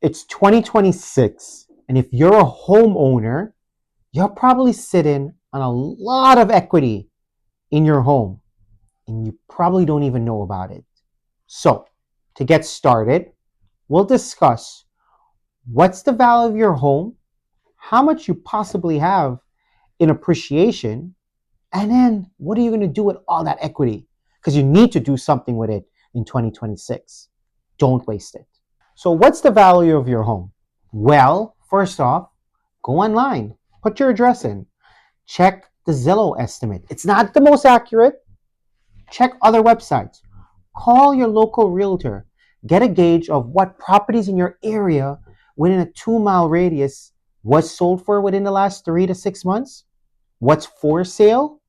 It's 2026, and if you're a homeowner, you're probably sitting on a lot of equity in your home, and you probably don't even know about it. So, to get started, we'll discuss what's the value of your home, how much you possibly have in appreciation, and then what are you going to do with all that equity? Because you need to do something with it in 2026. Don't waste it. So, what's the value of your home? Well, first off, go online, put your address in, check the Zillow estimate. It's not the most accurate. Check other websites. Call your local realtor. Get a gauge of what properties in your area within a 2-mile radius was sold for within the last 3 to 6 months, what's for sale,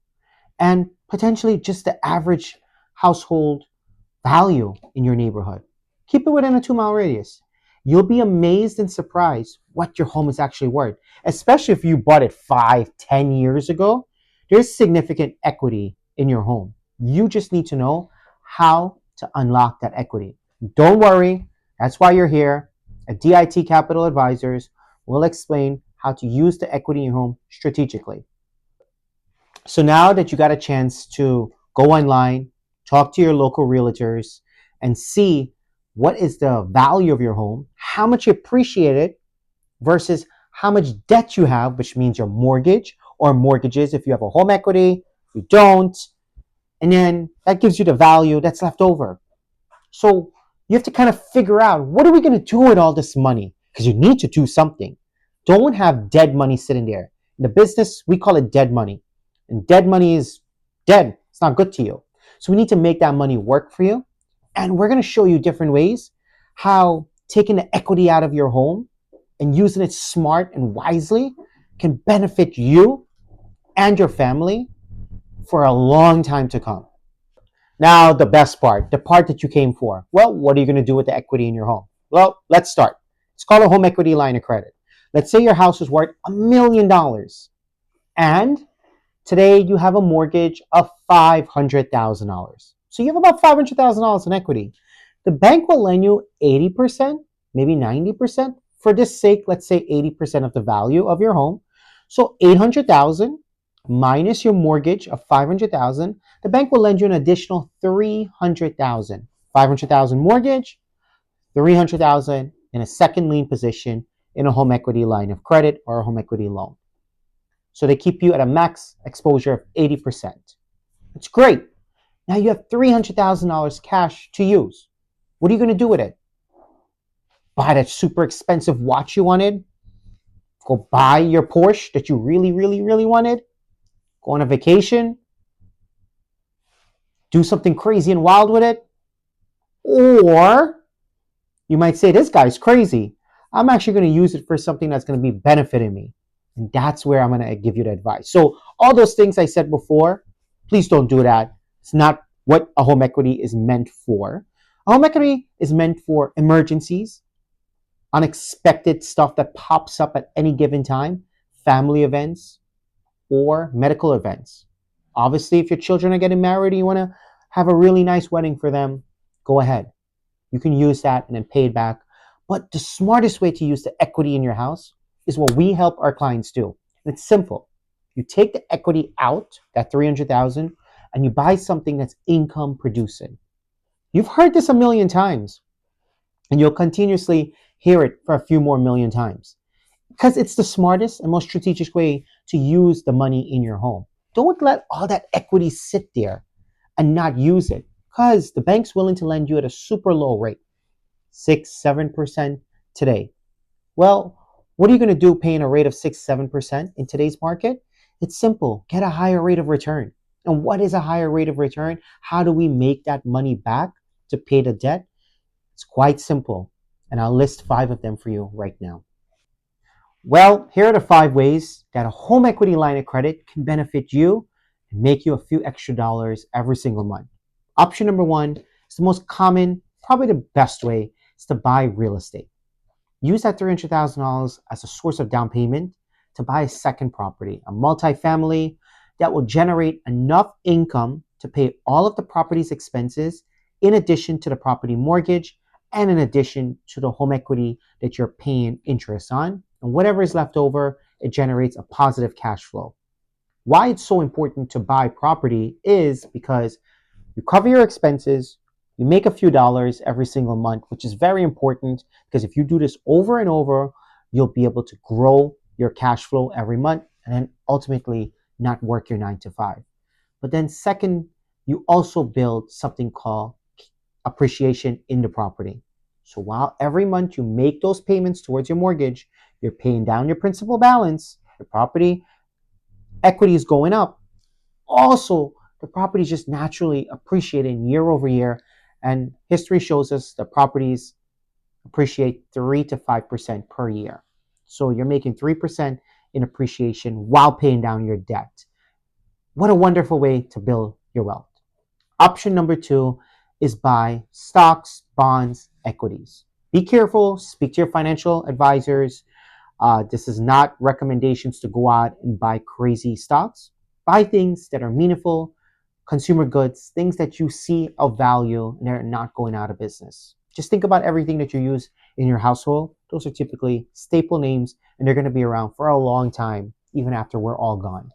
and potentially just the average household value in your neighborhood. Keep it within a 2-mile radius. You'll be amazed and surprised what your home is actually worth, especially if you bought it 5, 10 years ago. There's significant equity in your home. You just need to know how to unlock that equity. Don't worry, that's why you're here. At DIT Capital Advisors, we'll explain how to use the equity in your home strategically. So now that you got a chance to go online, talk to your local realtors, and see what is the value of your home, how much you appreciate it versus how much debt you have, which means your mortgage or mortgages if you have a home equity, if you don't, and then that gives you the value that's left over. So you have to kind of figure out, what are we going to do with all this money? Because you need to do something. Don't have dead money sitting there. In the business, we call it dead money. And dead money is dead. It's not good to you. So we need to make that money work for you. And we're going to show you different ways how taking the equity out of your home and using it smart and wisely can benefit you and your family for a long time to come. Now, the best part, the part that you came for. Well, what are you going to do with the equity in your home? Well, let's start. It's called a home equity line of credit. Let's say your house is worth $1 million. And today you have a mortgage of $500,000. So you have about $500,000 in equity. The bank will lend you 80%, maybe 90%. For this sake, let's say 80% of the value of your home. So $800,000 minus your mortgage of $500,000, the bank will lend you an additional $300,000. $500,000 mortgage, $300,000 in a second lien position in a home equity line of credit or a home equity loan. So they keep you at a max exposure of 80%. It's great. Now you have $300,000 cash to use. What are you going to do with it? Buy that super expensive watch you wanted? Go buy your Porsche that you really, really, really wanted? Go on a vacation? Do something crazy and wild with it? Or you might say, this guy's crazy. I'm actually going to use it for something that's going to be benefiting me. And that's where I'm going to give you the advice. So all those things I said before, please don't do that. It's not what a home equity is meant for. A home equity is meant for emergencies, unexpected stuff that pops up at any given time, family events, or medical events. Obviously, if your children are getting married and you want to have a really nice wedding for them, go ahead. You can use that and then pay it back. But the smartest way to use the equity in your house is what we help our clients do. And it's simple. You take the equity out, that $300,000, and you buy something that's income producing. You've heard this a million times, and you'll continuously hear it for a few more million times because it's the smartest and most strategic way to use the money in your home. Don't let all that equity sit there and not use it, because the bank's willing to lend you at a super low rate, 6-7% today. Well, what are you going to do paying a rate of 6-7% in today's market? It's simple. Get a higher rate of return. And what is a higher rate of return? How do we make that money back to pay the debt? It's quite simple. And I'll list 5 of them for you right now. Well, here are the 5 ways that a home equity line of credit can benefit you and make you a few extra dollars every single month. Option number 1 is the most common, probably the best way, is to buy real estate. Use that $300,000 as a source of down payment to buy a second property, a multifamily that will generate enough income to pay all of the property's expenses in addition to the property mortgage and in addition to the home equity that you're paying interest on. And whatever is left over, it generates a positive cash flow. Why it's so important to buy property is because you cover your expenses, you make a few dollars every single month, which is very important because if you do this over and over, you'll be able to grow your cash flow every month and then ultimately not work your 9 to 5. But then, second, you also build something called appreciation in the property. So while every month you make those payments towards your mortgage, you're paying down your principal balance, your property equity is going up. Also, the property is just naturally appreciating year over year. And history shows us that properties appreciate 3 to 5% per year. So you're making 3% in appreciation while paying down your debt. What a wonderful way to build your wealth. Option number 2 is buy stocks, bonds, equities. Be careful, speak to your financial advisors. This is not recommendations to go out and buy crazy stocks. Buy things that are meaningful, consumer goods, things that you see of value and they're not going out of business. Just think about everything that you use in your household. Those are typically staple names and they're going to be around for a long time, even after we're all gone.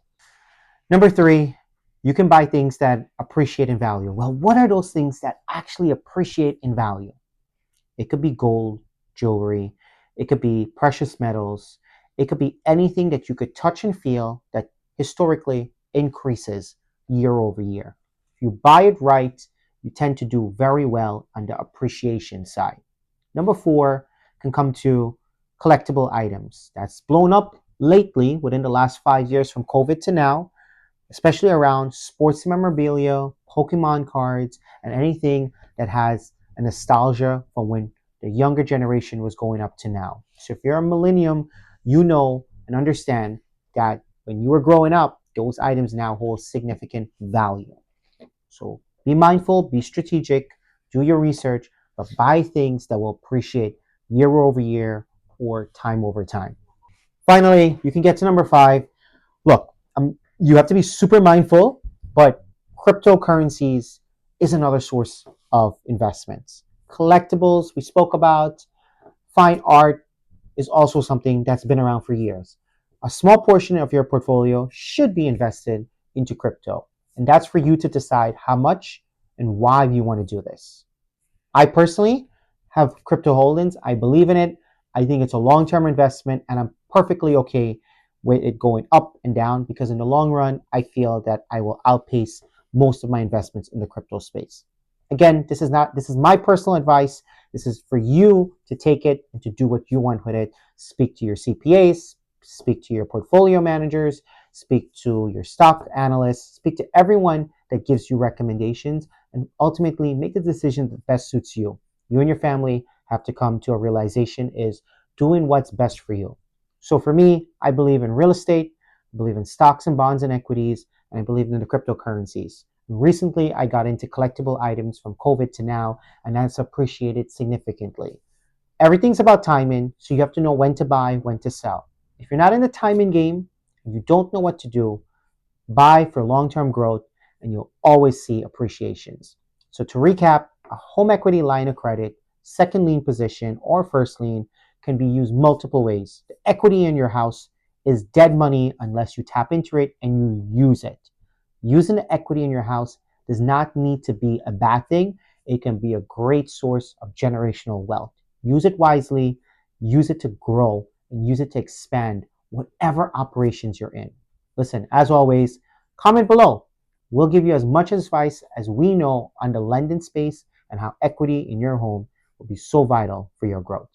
Number 3, you can buy things that appreciate in value. Well, what are those things that actually appreciate in value? It could be gold, jewelry, it could be precious metals, it could be anything that you could touch and feel that historically increases year over year. If you buy it right, you tend to do very well on the appreciation side. Number 4 can come to collectible items. That's blown up lately within the last 5 years from COVID to now, especially around sports memorabilia, Pokemon cards, and anything that has a nostalgia from when the younger generation was going up to now. So if you're a millennium, you know and understand that when you were growing up, those items now hold significant value. So be mindful, be strategic, do your research, but buy things that will appreciate year over year or time over time. Finally, you can get to number 5. Look, you have to be super mindful, but cryptocurrencies is another source of investments. Collectibles, we spoke about. Fine art is also something that's been around for years. A small portion of your portfolio should be invested into crypto, and that's for you to decide how much and why you want to do this. I personally have crypto holdings. I believe in it. I think it's a long-term investment, and I'm perfectly okay with it going up and down because in the long run, I feel that I will outpace most of my investments in the crypto space. Again, this is my personal advice. This is for you to take it and to do what you want with it. Speak to your CPAs, speak to your portfolio managers, speak to your stock analysts, speak to everyone that gives you recommendations, and ultimately make the decision that best suits you. You and your family have to come to a realization is doing what's best for you. So for me, I believe in real estate, I believe in stocks and bonds and equities, and I believe in the cryptocurrencies. Recently, I got into collectible items from COVID to now, and that's appreciated significantly. Everything's about timing, so you have to know when to buy, when to sell. If you're not in the timing game, and you don't know what to do, buy for long-term growth, and you'll always see appreciations. So to recap, a home equity line of credit, second lien position, or first lien can be used multiple ways. The equity in your house is dead money unless you tap into it and you use it. Using the equity in your house does not need to be a bad thing. It can be a great source of generational wealth. Use it wisely, use it to grow, and use it to expand whatever operations you're in. Listen, as always, comment below. We'll give you as much advice as we know on the lending space and how equity in your home will be so vital for your growth.